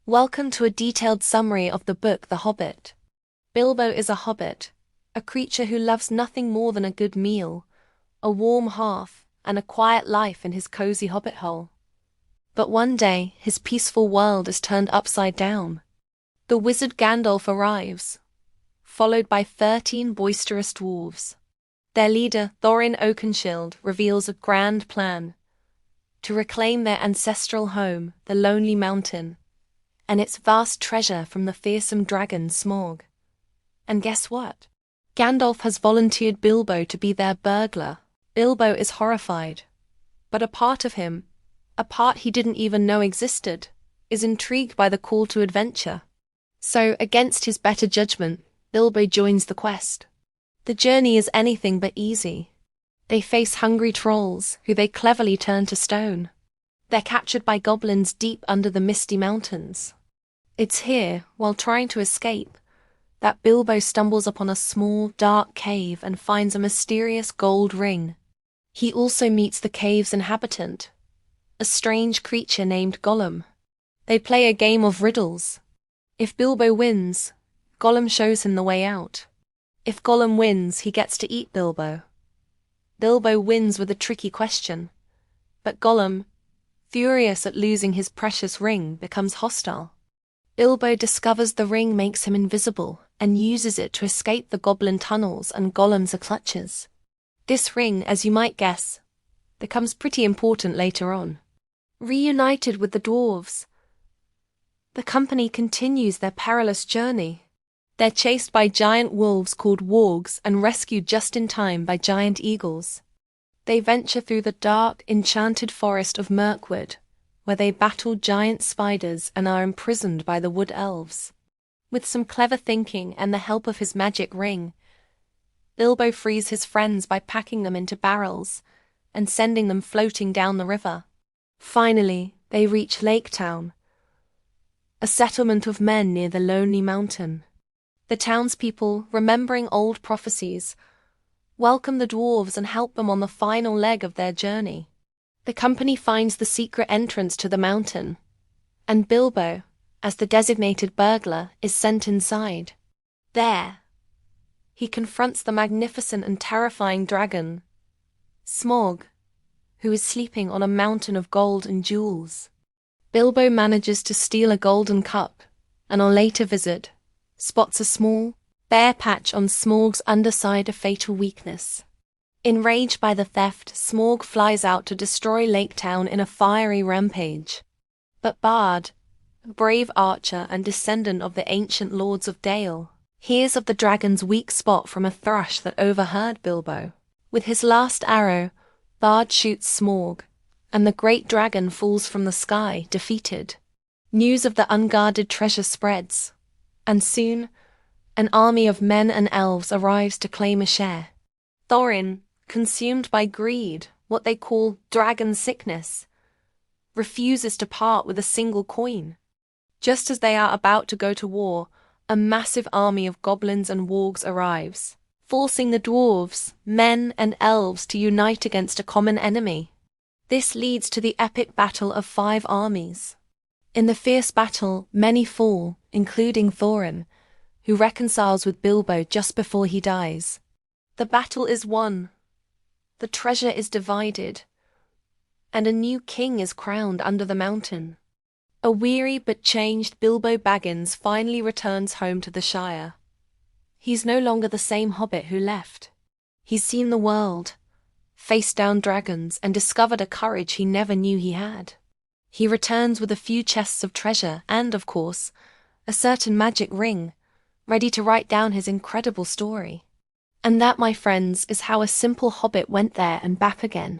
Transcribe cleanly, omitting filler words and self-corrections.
Welcome to a detailed summary of the book The Hobbit. Bilbo is a hobbit, a creature who loves nothing more than a good meal, a warm hearth, and a quiet life in his cozy hobbit hole. But one day, his peaceful world is turned upside down. The wizard Gandalf arrives, followed by 13 boisterous dwarves. Their leader, Thorin Oakenshield, reveals a grand plan to reclaim their ancestral home, the Lonely Mountain, and its vast treasure from the fearsome dragon Smaug. And guess what? Gandalf has volunteered Bilbo to be their burglar. Bilbo is horrified, but a part of him, a part he didn't even know existed, is intrigued by the call to adventure. So, against his better judgment, Bilbo joins the quest. The journey is anything but easy. They face hungry trolls, who they cleverly turn to stone. They're captured by goblins deep under the misty mountains. It's here, while trying to escape, that Bilbo stumbles upon a small, dark cave and finds a mysterious gold ring. He also meets the cave's inhabitant, a strange creature named Gollum. They play a game of riddles. If Bilbo wins, Gollum shows him the way out. If Gollum wins, he gets to eat Bilbo. Bilbo wins with a tricky question, but Gollum, furious at losing his precious ring, becomes hostile. Bilbo discovers the ring makes him invisible and uses it to escape the goblin tunnels and Gollum's clutches. This ring, as you might guess, becomes pretty important later on. Reunited with the dwarves, the company continues their perilous journey. They're chased by giant wolves called wargs and rescued just in time by giant eagles. They venture through the dark, enchanted forest of Mirkwood, where they battle giant spiders and are imprisoned by the wood elves. With some clever thinking and the help of his magic ring, Bilbo frees his friends by packing them into barrels and sending them floating down the river. Finally, they reach Lake Town, a settlement of men near the Lonely Mountain. The townspeople, remembering old prophecies, welcome the dwarves and help them on the final leg of their journey. The company finds the secret entrance to the mountain, and Bilbo, as the designated burglar, is sent inside. There, he confronts the magnificent and terrifying dragon, Smaug, who is sleeping on a mountain of gold and jewels. Bilbo manages to steal a golden cup, and on later visit, spots a small, bare patch on Smaug's underside, a fatal weakness. Enraged by the theft, Smaug flies out to destroy Lake Town in a fiery rampage. But Bard, a brave archer and descendant of the ancient lords of Dale, hears of the dragon's weak spot from a thrush that overheard Bilbo. With his last arrow, Bard shoots Smaug, and the great dragon falls from the sky, defeated. News of the unguarded treasure spreads, and soon, an army of men and elves arrives to claim a share. Thorin, consumed by greed, what they call dragon sickness, refuses to part with a single coin. Just as they are about to go to war, a massive army of goblins and wargs arrives, forcing the dwarves, men, and elves to unite against a common enemy. This leads to the epic battle of 5 armies. In the fierce battle, many fall, including Thorin, who reconciles with Bilbo just before he dies. The battle is won, the treasure is divided, and a new king is crowned under the mountain. A weary but changed Bilbo Baggins finally returns home to the Shire. He's no longer the same hobbit who left. He's seen the world, faced down dragons, and discovered a courage he never knew he had. He returns with a few chests of treasure and, of course, a certain magic ring, ready to write down his incredible story. And that, my friends, is how a simple hobbit went there and back again.